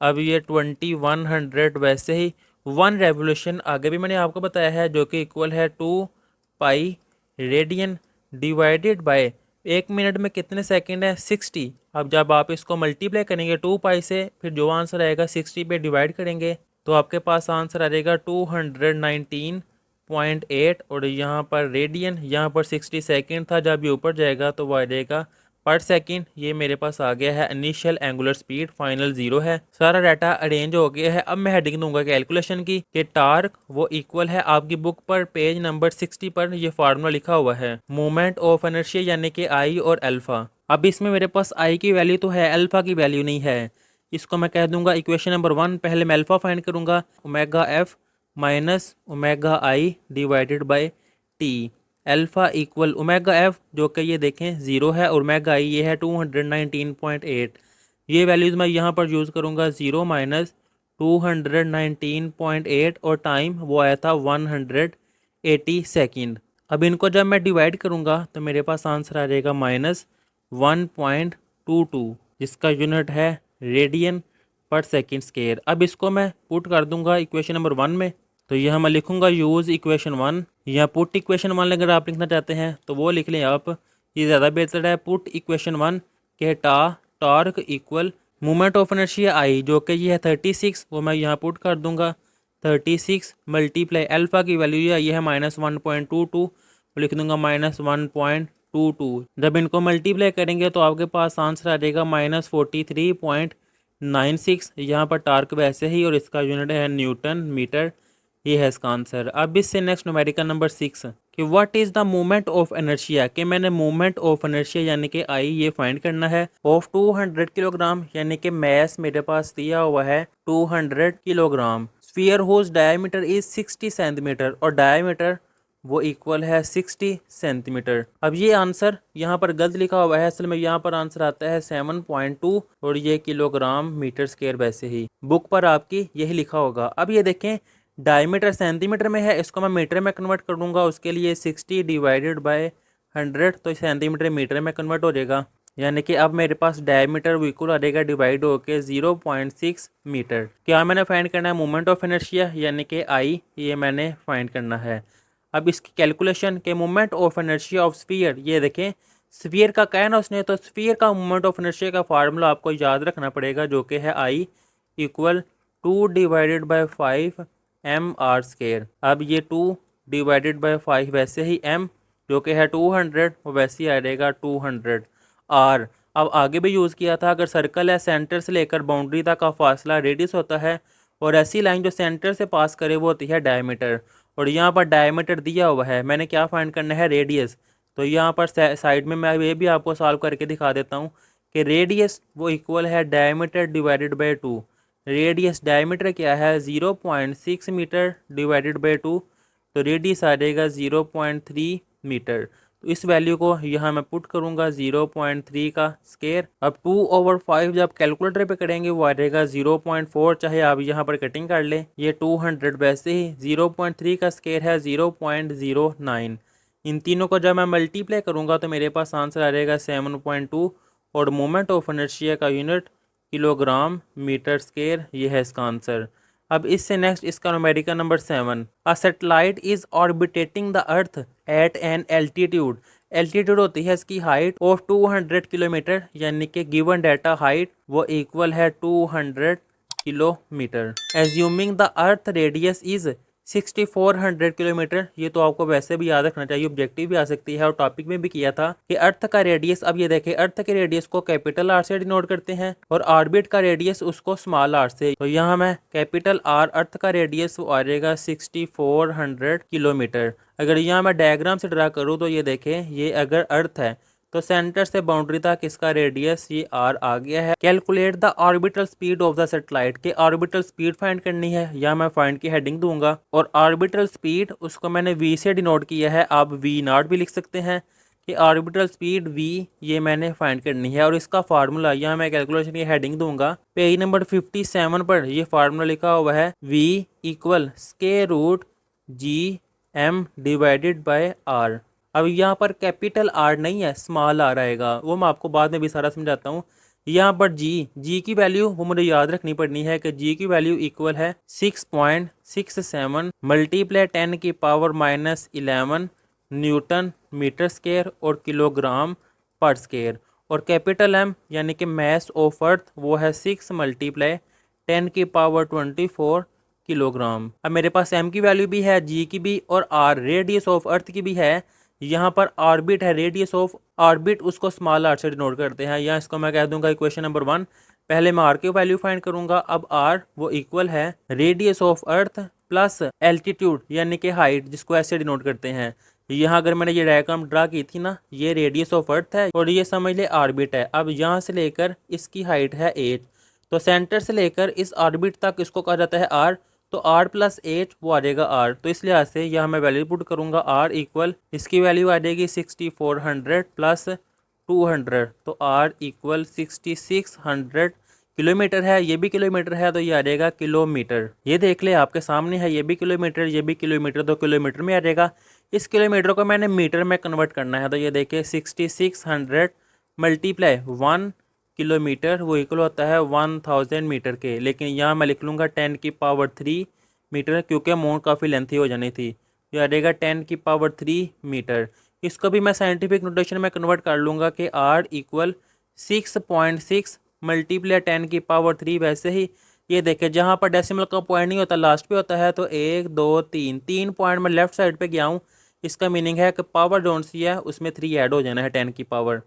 अब ये 2100 वैसे ही 1 रेवोल्यूशन आगे भी मैंने आपको बताया है, जो कि इक्वल है 2 pi radian divided by 1 minute में कितने सेकंड है, 60। अब जब आप इसको मल्टीप्लाई करेंगे 2 पाई से, फिर जो आंसर आएगा 60 पे डिवाइड करेंगे, तो आपके पास आंसर आ जाएगा 219.8। और यहाँ पर रेडियन, यहाँ पर 60 सेकेंड था, जब ये ऊपर जाएगा तो वो आ जाएगा पर सेकंड। ये मेरे पास आ गया है इनिशियल एंगुलर स्पीड, फाइनल 0 है। सारा डाटा अरेंज हो गया है। अब मैं हेडिंग दूंगा कैलकुलेशन की, कि टार्क वो इक्वल है, आपकी बुक पर पेज नंबर 60 पर ये फार्मूला लिखा हुआ है, मोमेंट ऑफ इनर्शिया यानी कि आई और अल्फा। अब इसमें मेरे पास आई की वैल्यू तो है, अल्फा की वैल्यू नहीं है। इसको मैं कह दूंगा इक्वेशन नंबर 1। पहले मैं अल्फा फाइंड करूंगा, omega F minus omega I divided by T. Alpha equal omega F, जो कि ये देखें 0 है, और ओमेगा आई ये है 219.8। ये वैल्यूज़ मैं यहाँ पर यूज़ करूँगा, 0 माइनस 219.8, और टाइम वो आया था 180 सेकेंड। अब इनको जब मैं डिवाइड करूँगा तो मेरे पास आंसर आ जाएगा -1.22, जिसका यूनिट है रेडियन पर सेकेंड स्क्वायर। अब इसको मैं पुट कर दूंगा इक्वेशन नंबर 1 में, तो यह मैं लिखूंगा यूज़ इक्वेशन 1, या पुट इक्वेशन 1 अगर आप लिखना चाहते हैं तो वो लिख लें आप, ये ज़्यादा बेहतर है। पुट इक्वेशन 1 के torque equal moment of inertia I, जो कि ये है 36, वो मैं यहाँ पुट कर दूंगा। 36 मल्टीप्लाई अल्फा की वैल्यू ये है -1.22, लिख दूंगा -1.22। जब इनको मल्टीप्लाई करेंगे तो आपके पास आंसर आ जाएगा -43.96। यहाँ पर टार्क वैसे ही, और इसका यूनिट है न्यूटन मीटर। ये है इसका आंसर। अब इससे नेक्स्ट न्यूमेरिकल नंबर 6, कि what is the moment of inertia, कि मैंने मोमेंट ऑफ इनर्शिया यानी कि आई ये फाइंड करना है, ऑफ 200 किलोग्राम, यानी कि मैस मेरे पास दिया हुआ है 200 kilogram. Sphere whose diameter is 60 centimetre, और डायमीटर वो इक्वल है 60 सेंटीमीटर। अब ये आंसर यहाँ पर गलत लिखा हुआ है, असल में यहाँ पर आंसर आता है 7.2, और ये किलोग्राम मीटर स्क्वायर वैसे ही बुक पर आपकी यही लिखा होगा। अब ये देखें डायमीटर सेंटीमीटर में है, इसको मैं मीटर में कन्वर्ट कर दूंगा, उसके लिए 60 डिवाइडेड बाय 100, तो सेंटीमीटर मीटर में कन्वर्ट हो जाएगा। यानी कि अब मेरे पास डायमीटर इक्वल आ जाएगा डिवाइड होके 0.6 मीटर। क्या मैंने फाइंड करना है, मोमेंट ऑफ इनर्शिया यानी कि आई, ये मैंने फाइंड करना है। अब इसकी कैलकुलेशन के moment of inertia of sphere, ये देखें स्फीयर का कहना उसने, तो स्फीयर का मोमेंट ऑफ इनर्शिया का फार्मूला आपको याद रखना पड़ेगा, जो कि है I equal 2 divided by 5 M R square. अब ये 2 डिवाइडेड बाय 5 वैसे ही एम, जो कि है 200, वो वैसे ही आ जाएगा 200 आर। अब आगे भी यूज़ किया था, अगर सर्कल है सेंटर से लेकर बाउंड्री तक का फासला रेडियस होता है, और ऐसी लाइन जो सेंटर से पास करे वो होती है डायमीटर। और यहाँ पर डायमीटर दिया हुआ है, मैंने क्या फाइंड करना है, रेडियस। तो यहाँ पर साइड में मैं ये भी आपको सॉल्व करके दिखा देता हूँ, कि रेडियस वो इक्वल है diameter divided by 2। Radius diameter क्या है 0.6 मीटर डिवाइडेड बाय 2, तो रेडियस आ जाएगा 0.3 मीटर। तो इस वैल्यू को यहाँ मैं पुट करूँगा 0.3 का स्केयर। अब 2/5 जब कैलकुलेटर पे करेंगे वो आ जाएगा 0.4, चाहे आप यहाँ पर कटिंग कर लें। ये 200 वैसे ही 0.3 का स्केयर है 0.09। इन तीनों को जब मैं मल्टीप्लाई करूँगा तो मेरे पास आंसर आ जाएगा 7.2 और मोमेंट ऑफ इनर्शिया का यूनिट किलोग्राम मीटर स्क्वायर, ये है इसका आंसर। अब इससे नेक्स्ट इसका numerical number 7, a satellite is orbiting the earth at an altitude. Altitude होती है इसकी हाइट ऑफ 200 किलोमीटर, यानी कि गिवन डाटा हाइट वो इक्वल है 200 kilometre. Assuming the earth radius is 6400 kilometre. ये तो आपको वैसे भी याद रखना चाहिए, ऑब्जेक्टिव भी आ सकती है और टॉपिक में भी किया था कि अर्थ का रेडियस, अब ये देखें अर्थ के रेडियस को कैपिटल आर से डिनोट करते हैं और ऑर्बिट का रेडियस उसको स्मॉल आर से। तो यहाँ मैं कैपिटल आर अर्थ का रेडियस वो आ जाएगा 6400 किलोमीटर। अगर यहाँ मैं डायग्राम से ड्रा करूँ तो ये देखें, ये अगर अर्थ है तो सेंटर से बाउंड्री तक इसका रेडियस ये आर आ गया है। Calculate the orbital speed of the satellite, के ऑर्बिटल स्पीड फाइंड करनी है, या मैं फाइंड की हेडिंग दूंगा और ऑर्बिटल स्पीड उसको मैंने वी से डिनोट किया है, आप वी नॉट भी लिख सकते हैं कि ऑर्बिटल स्पीड वी ये मैंने फाइंड करनी है। और इसका फार्मूला यहाँ मैं कैलकुलेशन की हेडिंग दूंगा, पेज नंबर 57 पर ये फार्मूला लिखा हुआ है, V equal square root G M divided by R. अब यहाँ पर कैपिटल आर नहीं है, स्मॉल आर आएगा, वो मैं आपको बाद में भी सारा समझाता हूँ। यहाँ पर जी की वैल्यू वो मुझे याद रखनी पड़नी है कि जी की वैल्यू इक्वल है 6.67 मल्टीप्लाई 10 की पावर -11 न्यूटन मीटर स्क्वायर और किलोग्राम पर स्क्वायर। और कैपिटल एम यानी कि मैस ऑफ अर्थ वो है 6 मल्टीप्लाई 10 की पावर 24 किलोग्राम। अब मेरे पास एम की वैल्यू भी है, जी की भी, और आर रेडियस ऑफ अर्थ की भी है। यहाँ पर ऑर्बिट है, रेडियस ऑफ ऑर्बिट उसको स्मॉल आर से डिनोट करते हैं, या इसको मैं कह दूंगा इक्वेशन नंबर 1। पहले मैं आर की वैल्यू फाइंड करूंगा। अब आर वो इक्वल है radius of earth plus altitude यानी कि हाइट, जिसको ऐसे डिनोट करते हैं। यहाँ अगर मैंने ये डायग्राम ड्रा की थी ना, ये रेडियस ऑफ अर्थ है और ये समझ ले ऑर्बिट है। अब यहाँ से लेकर इसकी हाइट है 8, तो सेंटर से लेकर इस ऑर्बिट तक इसको कहा जाता है आर। तो आर प्लस 8 वो आ जाएगा आर। तो इस लिहाज से यहाँ मैं वैल्यू पुट करूँगा, आर इक्वल इसकी वैल्यू आ जाएगी 6400 प्लस 200, तो आर इक्वल 6600 किलोमीटर है, ये भी किलोमीटर है तो ये आ जाएगा किलोमीटर। ये देख ले आपके सामने है, ये भी किलोमीटर ये भी किलोमीटर, तो किलोमीटर में आ जाएगा। इस किलोमीटर को मैंने मीटर में कन्वर्ट करना है, तो ये देखिए 6600 मल्टीप्लाई 1 किलोमीटर वो इक्वल होता है 1000 मीटर के। लेकिन यहाँ मैं लिख लूँगा 10 की पावर 3 मीटर, क्योंकि अमाउंट काफ़ी लेंथी हो जानी थी। ये आ जाएगा 10 की पावर 3 मीटर। इसको भी मैं साइंटिफिक नोटेशन में कन्वर्ट कर लूँगा कि आर इक्वल 6.6 मल्टीप्लाई 10 की पावर 3। वैसे ही ये देखें जहाँ पर डेसिमल का पॉइंट नहीं होता लास्ट पे होता है, तो 1 2 3 3 पॉइंट मैं लेफ्ट साइड पे गया हूँ। इसका मीनिंग है कि पावर जोन सी है उसमें 3 ऐड हो जाना है 10 की पावर।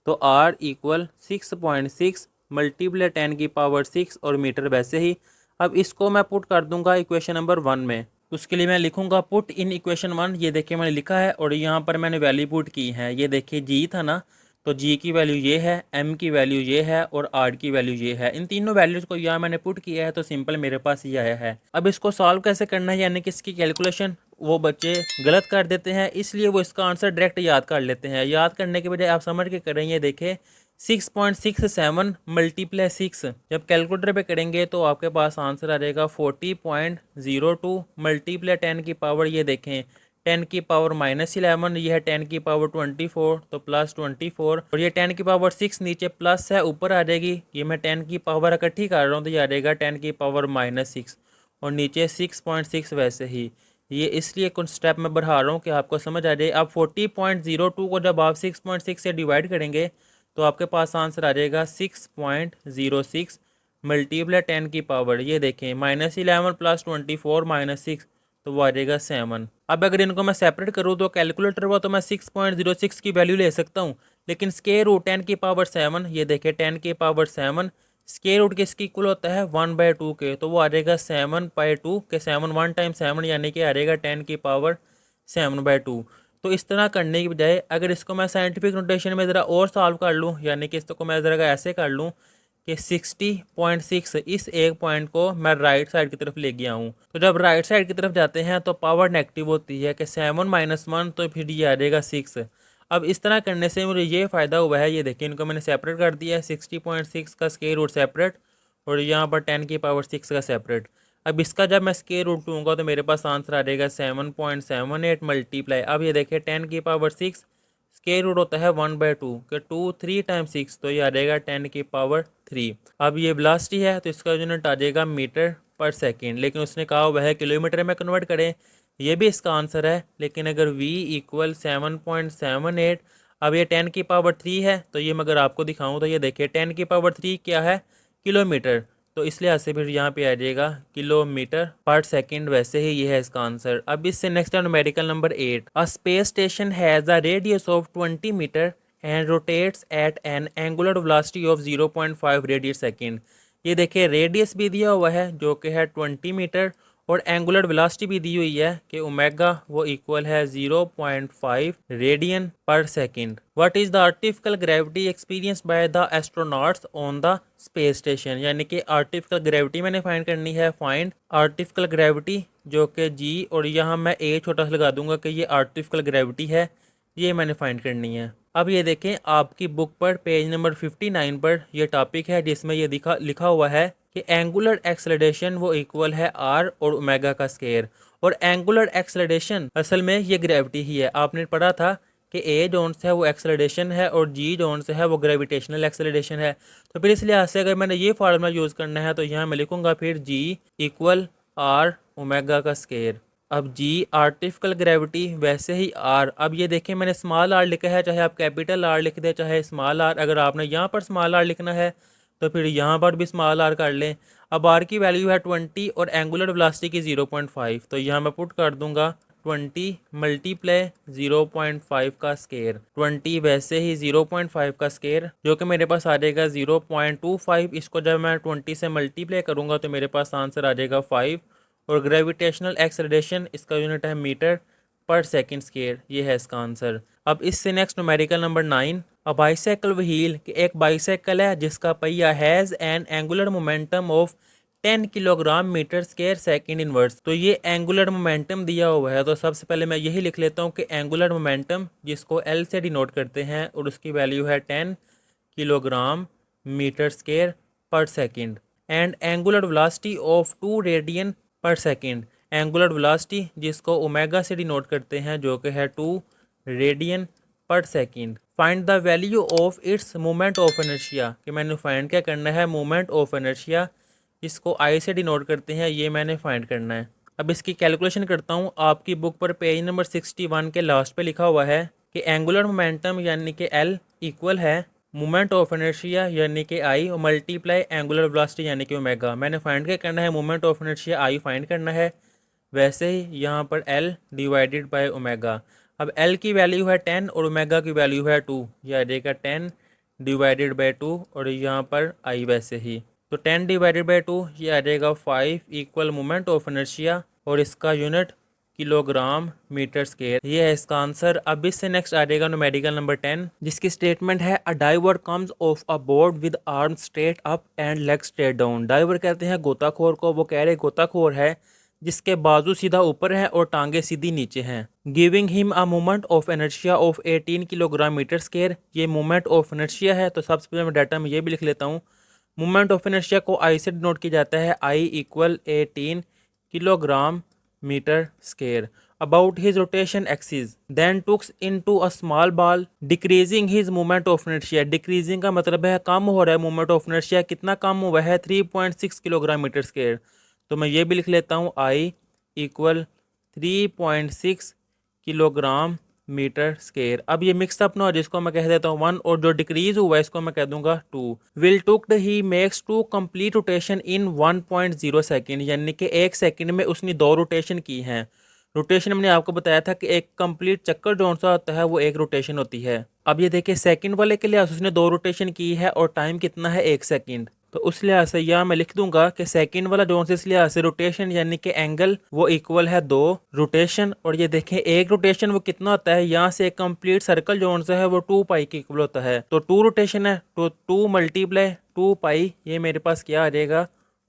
तो आर इक्वल 6.6 मल्टीप्लाई 10 की पावर 6 और मीटर वैसे ही। अब इसको मैं पुट कर दूंगा इक्वेशन नंबर 1 में। उसके लिए मैं लिखूंगा पुट इन इक्वेशन 1। ये देखिए मैंने लिखा है और यहाँ पर मैंने वैल्यू पुट की है। ये देखिए जी था ना, तो जी की वैल्यू ये है, एम की वैल्यू ये है और आर की वैल्यू ये है। इन तीनों वैल्यूज़ को यहाँ मैंने पुट किया है, तो सिंपल मेरे पास ये आया है। अब इसको सॉल्व कैसे करना है, यानी कि इसकी कैलकुलेशन वो बच्चे गलत कर देते हैं, इसलिए वो इसका आंसर डायरेक्ट याद कर लेते हैं। याद करने के बजाय आप समझ के करें। ये देखें 6.67 मल्टीप्लाई 6 जब कैलकुलेटर पे करेंगे तो आपके पास आंसर आ जाएगा 40.02 मल्टीप्लाई 10 की पावर, ये देखें 10 की पावर -11, ये है 10 की पावर 24, तो प्लस 24, और ये 10 की पावर 6 नीचे प्लस है ऊपर आ जाएगी। ये मैं 10 की पावर इकट्ठी कर रहा हूँ, तो ये आ जाएगा 10 की पावर -6 और नीचे 6.6 वैसे ही। ये इसलिए कुछ स्टेप में बढ़ा रहा हूँ कि आपको समझ आ जाए। अब 40.02 को जब आप 6.6 से डिवाइड करेंगे तो आपके पास आंसर आ जाएगा 6.06 मल्टीप्लाई 10 की पावर, ये देखें -11 प्लस 24 -6, तो वो आ जाएगा 7। अब अगर इनको मैं सेपरेट करूँ तो कैलकुलेटर हुआ तो मैं 6.06 की वैल्यू ले सकता हूँ, लेकिन स्क्वायर रूट 10 की पावर 7, ये देखें 10 की पावर 7 स्क्वायर रूट किसकी इक्वल होता है 1/2 के, तो वो आ जाएगा 7/2 के। 7 1 टाइम 7 यानी कि आ जाएगा 10 की पावर 7/2। तो इस तरह करने की बजाय अगर इसको मैं साइंटिफिक नोटेशन में ज़रा और सॉल्व कर लूँ, यानी कि इसको मैं ज़रा ऐसे कर लूँ कि 60.6, इस एक पॉइंट को मैं राइट साइड की तरफ ले गया हूँ। तो जब राइट साइड की तरफ जाते हैं तो पावर नेगेटिव होती है कि 7 - 1, तो फिर ये आ जाएगा 6। अब इस तरह करने से मुझे ये फ़ायदा हुआ है, ये देखिए इनको मैंने सेपरेट कर दिया है, 60.6 का स्क्वायर रूट सेपरेट और यहाँ पर 10 की पावर 6 का सेपरेट। अब इसका जब मैं स्क्वायर रूट लूँगा तो मेरे पास आंसर आ जाएगा 7.78 मल्टीप्लाई, अब ये देखिए 10⁶ स्क्वायर रूट होता है 1/2 कि 2 3 टाइम्स 6, तो ये आ जाएगा 10⁻3। अब ये वेलोसिटी है तो इसका यूनिट आ जाएगा मीटर पर सेकेंड, लेकिन उसने कहा हुआ है किलोमीटर में कन्वर्ट करें, ये भी इसका आंसर है। लेकिन अगर v इक्वल 7.78, अब ये 10⁻3 है, तो ये मैं अगर आपको दिखाऊं तो ये देखिए 10⁻3 क्या है, किलोमीटर, तो इस लिहाज से फिर यहाँ पे आ जाएगा किलोमीटर पर सेकंड, वैसे ही ये है इसका आंसर। अब इससे नेक्स्ट है numerical number 8। A space station has a radius of 20 metre and rotates at an angular velocity of 0.5 radius second. ये देखिए रेडियस भी दिया हुआ है जो कि है 20 मीटर, और एंगुलर वेलोसिटी भी दी हुई है कि ओमेगा वो इक्वल है 0.5 रेडियन पर second. What is the artificial gravity experience by the astronauts on the space station, यानी कि आर्टिफिशियल ग्रेविटी मैंने फाइंड करनी है। फाइंड आर्टिफिशियल ग्रेविटी जो कि जी, और यहाँ मैं ए छोटा सा लगा दूंगा कि ये आर्टिफिशियल ग्रेविटी है, ये मैंने फाइंड करनी है। अब ये देखें आपकी बुक पर पेज नंबर 59 पर ये टॉपिक है जिसमें ये लिखा हुआ है कि एंगुलर एक्सेलरेशन वो इक्वल है आर और ओमेगा का स्क्वायर, और एंगुलर एक्सेलरेशन असल में ये ग्रेविटी ही है। आपने पढ़ा था कि ए जोन से है वो एक्सेलरेशन है और जी जोन से है वो ग्रेविटेशनल एक्सेलरेशन है। तो फिर इस लिहाज से अगर मैंने ये फार्मूला यूज़ करना है तो यहाँ मैं लिखूँगा फिर जी इक्वल आर ओमेगा का स्क्वायर। अब जी आर्टिफिशियल ग्रेविटी, वैसे ही आर। अब ये देखें मैंने स्मॉल आर लिखा है, चाहे आप कैपिटल आर लिख दें चाहे स्मॉल आर, अगर आपने यहाँ पर स्मॉल आर लिखना है तो फिर यहाँ पर भी स्मॉल आर कर लें। अब आर की वैल्यू है 20 और एंगुलर वेलोसिटी की 0.5, तो यहाँ मैं पुट कर दूंगा 20 मल्टीप्लाई 0.5 का स्केयर। 20 वैसे ही 0.5 का स्केयर जो कि मेरे पास आ जाएगा 0.25, इसको जब मैं 20 से मल्टीप्लाई करूँगा तो मेरे पास आंसर आ जाएगा 5, और ग्रेविटेशनल एक्सेलरेशन इसका यूनिट है मीटर पर सेकंड स्क्वायर, ये है इसका आंसर। अब इससे next numerical number 9। A bicycle wheel, कि एक बाइसाइकिल है जिसका पहिया has an angular momentum of 10 kilogram metre square second inverse. तो ये एंगुलर मोमेंटम दिया हुआ है, तो सबसे पहले मैं यही लिख लेता हूँ कि एंगुलर मोमेंटम जिसको एल से डिनोट करते हैं और उसकी वैल्यू है 10 किलोग्राम मीटर स्क्वायर पर second, and angular velocity of 2 radian पर सेकंड। एंगुलर वेलोसिटी जिसको ओमेगा से डिनोट करते हैं जो कि है 2 रेडियन पर second. Find the value of its moment of inertia, कि मैंने फाइंड क्या करना है, मोमेंट ऑफ इनर्शिया जिसको आई से डिनोट करते हैं, ये मैंने फाइंड करना है। अब इसकी कैलकुलेशन करता हूँ। आपकी बुक पर पेज नंबर 61 के लास्ट पे लिखा हुआ है कि एंगुलर मोमेंटम यानी कि एल इक्वल है मोमेंट ऑफ इनर्शिया यानी कि आई और मल्टीप्लाई एंगुलर वेलोसिटी यानी कि ओमेगा। मैंने फाइंड क्या करना है, moment of inertia I find करना है, वैसे ही यहाँ पर एल डिवाइडेड बाय ओमेगा। अब एल की वैल्यू है 10 और ओमेगा की वैल्यू है 2, यह आ जाएगा 10 डिवाइडेड बाय 2, और यहाँ पर आई वैसे ही, तो 10 डिवाइडेड बाय 2 ये आ जाएगा 5 इक्वल मोमेंट ऑफ इनर्शिया, और इसका यूनिट किलोग्राम मीटर स्क्वायर, ये है इसका आंसर। अब इससे नेक्स्ट आ जाएगा न्यूमेरिकल नंबर 10 जिसकी स्टेटमेंट है a diver comes off a board with arm straight up and leg straight down. Diver कहते हैं गोताखोर को, वो कह रहे गोताखोर है जिसके बाजू सीधा ऊपर है और टांगे सीधी नीचे हैं। Giving him a moment of inertia of 18 kilogram metre square, ये मोमेंट ऑफ इनर्शिया है। तो सबसे पहले मैं डाटा में ये भी लिख लेता हूँ। मोमेंट ऑफ इनर्शिया को आई से डिनोट किया जाता है, I equal 18 kilogram metre square. About his rotation axis then tucks into a small ball decreasing his moment of inertia. Decreasing का मतलब है कम हो रहा है मोमेंट ऑफ इनर्शिया, कितना कम हुआ है, 3.6 किलोग्राम मीटर स्क्वायर। तो मैं ये भी लिख लेता हूँ, I equal 3.6 kilogram metre square. अब ये मिक्सअप ना हो जिसको मैं कह देता हूँ 1, और जो डिक्रीज हुआ है इसको मैं कह दूंगा 2। Will took he makes 2 complete rotation in 1.0 second, यानी कि 1 सेकेंड में उसने 2 रोटेशन की हैं। रोटेशन मैंने आपको बताया था कि एक कंप्लीट चक्कर जो सा होता है वो एक रोटेशन होती है। अब ये देखिए सेकंड वाले के लिए उसने 2 रोटेशन की है और टाइम कितना है, 1 सेकंड। तो उस लिहाज से यहाँ मैं लिख दूंगा कि सेकंड वाला जोन से इस लिहाज से रोटेशन यानी कि एंगल वो इक्वल है 2 रोटेशन। और ये देखें एक रोटेशन वो कितना होता है, यहाँ से एक कंप्लीट सर्कल जोन से है वो 2 पाई के इक्वल होता है। तो 2 रोटेशन है तो 2 मल्टीप्लाई 2 पाई, ये मेरे पास क्या आ जाएगा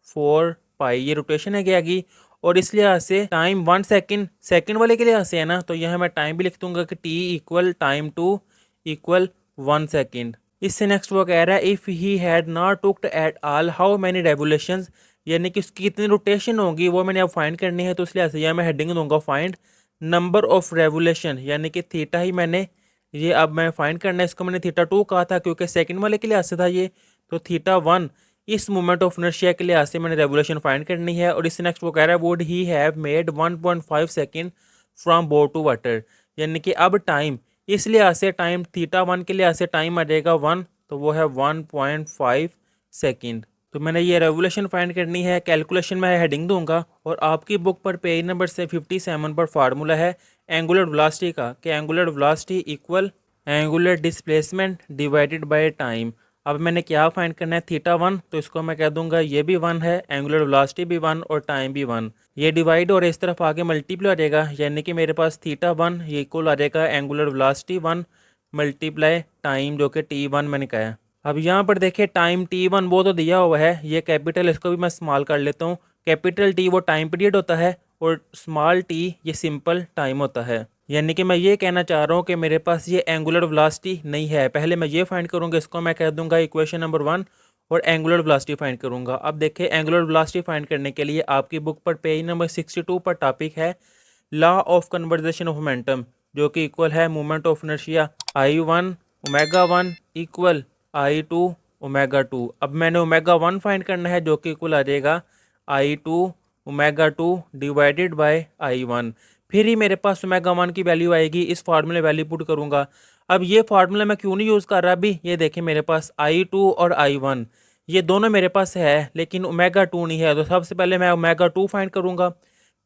4 पाई, ये रोटेशन है क्या आगी। और इस लिहाज से टाइम 1 सेकंड सेकंड वाले के लिहाज से है ना, तो यहाँ मैं टाइम भी लिख दूंगा कि T equal time 2 equal 1 second. इससे नेक्स्ट वो कह रहा है if he had not tucked at all how many revolutions यानी कि उसकी कितनी रोटेशन होगी वो मैंने अब फाइंड करनी है। तो इसलिए ऐसे यहाँ मैं हेडिंग दूंगा फाइंड नंबर ऑफ रेवोल्यूशन, यानी कि थीटा ही मैंने ये अब मैं फाइंड करना है। इसको मैंने थीटा 2 कहा था क्योंकि सेकंड वाले के लिए से था ये। तो थीटा 1 इस मोमेंट ऑफ इनर्शिया के लिए से मैंने रेवोल्यूशन फाइंड करनी है। और इससे नेक्स्ट वो कह रहा है would he have made 1.5 second from bore to water, यानी कि अब टाइम इसलिए से टाइम थीटा 1 के लिए से टाइम आ जाएगा 1, तो वो है 1.5 सेकेंड। तो मैंने ये रेवोल्यूशन फाइंड करनी है। कैलकुलेशन में हेडिंग दूंगा और आपकी बुक पर पेज नंबर से 57 पर फार्मूला है एंगुलर वेलोसिटी का कि angular velocity equal angular displacement divided by time. अब मैंने क्या फाइंड करना है थीटा 1, तो इसको मैं कह दूंगा ये भी 1 है, एंगुलर वेलोसिटी भी 1 और टाइम भी 1। ये डिवाइड और इस तरफ आगे मल्टीप्लाई हो जाएगा, यानी कि मेरे पास थीटा 1 ये इक्वल आ जाएगा एंगुलर वेलोसिटी 1 मल्टीप्लाई टाइम जो कि t1 मैंने कहा है। अब यहाँ पर देखिए टाइम t1 वो तो दिया हुआ है, ये कैपिटल इसको भी मैं स्मॉल कर लेता हूँ। कैपिटल T वो टाइम पीरियड होता है और स्मॉल t ये सिंपल टाइम होता है। यानी कि मैं ये कहना चाह रहा हूँ कि मेरे पास ये एंगुलर वेलोसिटी नहीं है। पहले मैं ये फाइंड करूँगा, इसको मैं कह दूंगा इक्वेशन नंबर 1 और एंगुलर वेलोसिटी फाइंड करूँगा। अब देखिए एंगुलर वेलोसिटी फाइंड करने के लिए आपकी बुक पर पेज नंबर 62 पर टॉपिक है law of conversation of momentum, जो कि इक्वल है moment of inertia I1 omega 1 equal I2 omega 2। अब मैंने ओमेगा 1 फाइंड करना है जो कि इक्वल आ जाएगा I2 omega 2 divided bye I1। फिर ही मेरे पास ओमेगा 1 की वैल्यू आएगी। इस फार्मूले वैल्यू पुट करूंगा। अब ये फार्मूला मैं क्यों नहीं यूज़ कर रहा अभी, ये देखें मेरे पास I2 और I1 ये दोनों मेरे पास है लेकिन ओमेगा 2 नहीं है। तो सबसे पहले मैं ओमेगा 2 फाइंड करूंगा,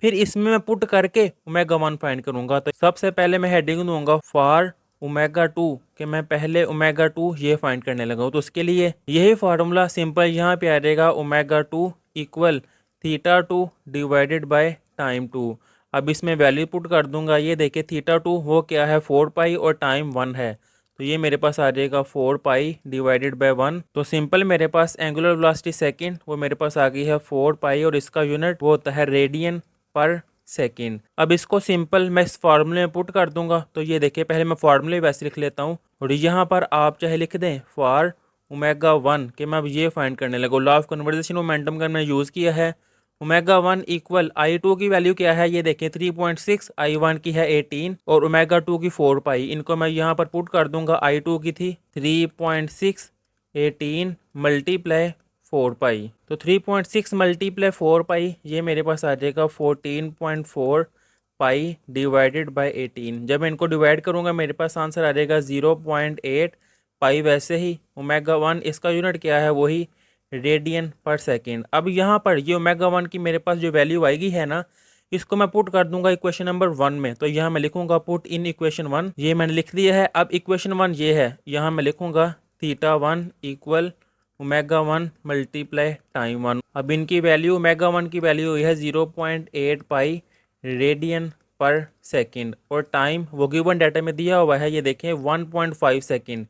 फिर इसमें मैं पुट करके ओमेगा 1 फाइंड करूंगा। तो सबसे पहले मैं हेडिंग दूंगा फॉर ओमेगा 2 कि मैं पहले ओमेगा 2 ये फाइंड करने लगा हूँ। तो उसके लिए यही फार्मूला सिंपल यहाँ पे आ जाएगा omega 2 equal theta 2 divided by time 2। अब इसमें वैल्यू पुट कर दूंगा। ये देखिए थीटा 2 वो क्या है 4 पाई और टाइम 1 है, तो ये मेरे पास आ जाएगा 4 पाई डिवाइडेड बाय 1। तो सिंपल मेरे पास एंगुलर वेलोसिटी सेकंड वो मेरे पास आ गई है 4 पाई और इसका यूनिट वो होता है रेडियन पर सेकेंड। अब इसको सिंपल मैं इस फार्मूले में पुट कर दूंगा। तो ये देखिए पहले मैं फार्मूले वैसे लिख लेता हूँ और यहाँ पर आप चाहे लिख दें फॉर ओमेगा 1 कि मैं अब ये फाइंड करने लगा। लॉ ऑफ कन्वर्जेशन मोमेंटम का मैंने यूज़ किया है। ओमेगा 1 इक्वल I2 की वैल्यू क्या है ये देखें 3.6, I1 की है 18 और ओमेगा 2 की 4 पाई। इनको मैं यहाँ पर पुट कर दूंगा। I2 की थी 3.6 18 मल्टीप्लाई 4 पाई, तो 3.6 मल्टीप्लाई 4 पाई ये मेरे पास आ जाएगा 14.4 पाई डिवाइडेड बाय 18। जब मैं इनको डिवाइड करूँगा मेरे पास आंसर आ जाएगा 0.8 पाई। वैसे ही ओमेगा 1 इसका यूनिट क्या है वही रेडियन पर सेकेंड। अब यहाँ पर ये ओमेगा 1 की मेरे पास जो वैल्यू आएगी है ना, इसको मैं पुट कर दूंगा इक्वेशन नंबर 1 में। तो यहाँ मैं लिखूंगा पुट इन इक्वेशन 1, ये मैंने लिख दिया है। अब इक्वेशन 1 ये है, यहाँ मैं लिखूंगा theta 1 equal omega 1 multiply time 1। अब इनकी वैल्यू ओमेगा 1 की वैल्यू है 0.8 पाई रेडियन पर सेकेंड और टाइम वो गिवन डाटा में दिया हुआ है, ये देखें 1.5 सेकेंड।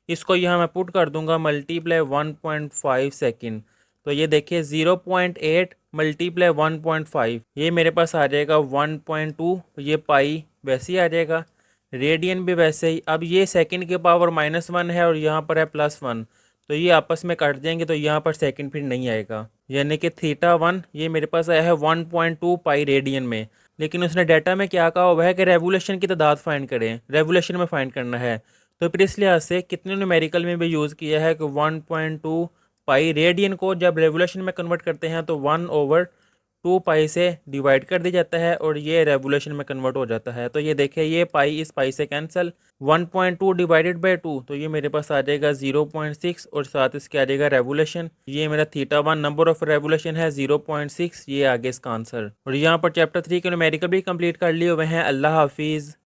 इसको यहाँ मैं पुट कर दूंगा मल्टीप्लाई 1.5 सेकेंड। तो ये देखिए 0.8 मल्टीप्लाई 1.5 ये मेरे पास आ जाएगा 1.2। ये पाई वैसे ही आ जाएगा, रेडियन भी वैसे ही। अब ये सेकंड के पावर -1 है और यहाँ पर है +1, तो ये आपस में कट जाएंगे तो यहाँ पर सेकंड फिर नहीं आएगा। यानी कि थीटा 1 ये मेरे पास आया है 1.2 पाई रेडियन में। लेकिन उसने डाटा में क्या कहा हुआ है कि रेवोल्यूशन की तादाद फाइंड करें, रेवोल्यूशन में फाइंड करना है। तो फिर इस लिहाज से कितने न्यूमेरिकल में भी यूज़ किया है कि 1.2 पाई रेडियन को जब रेवोल्यूशन में कन्वर्ट करते हैं तो 1/2 पाई से डिवाइड कर दिया जाता है और ये रेवोल्यूशन में कन्वर्ट हो जाता है। तो ये देखिए ये पाई इस पाई से कैंसिल, 1.2 डिवाइडेड बाई 2 तो ये मेरे पास आ जाएगा 0.6 और साथ इसके आ जाएगा रेवोल्यूशन। ये मेरा थीटा 1 नंबर ऑफ रेवोल्यूशन है 0.6, ये आगे इसका आंसर। और यहाँ पर चैप्टर 3 के न्यूमेरिकल भी कंप्लीट कर लिए हुए हैं। अल्लाह हाफिज़।